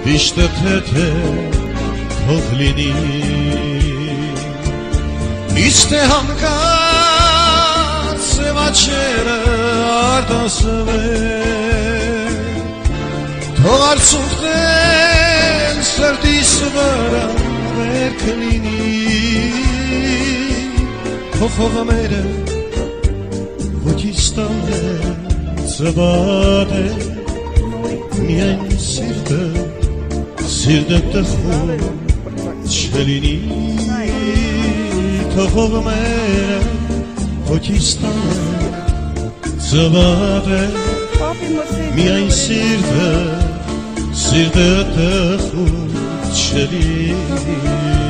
Իշտը թեթե թող լինի Իսկ թե հանգած սևաչերը արտասվեն Թող արցունքնեն սրտիս վրա վերք լինի Թող հողմերը ոչիստան է ծվատ է Միայն Սիրտը տխուր չլինի Թող հողմերը ոչիստան ծվատ է Միայն սիրտը տխուր չլինի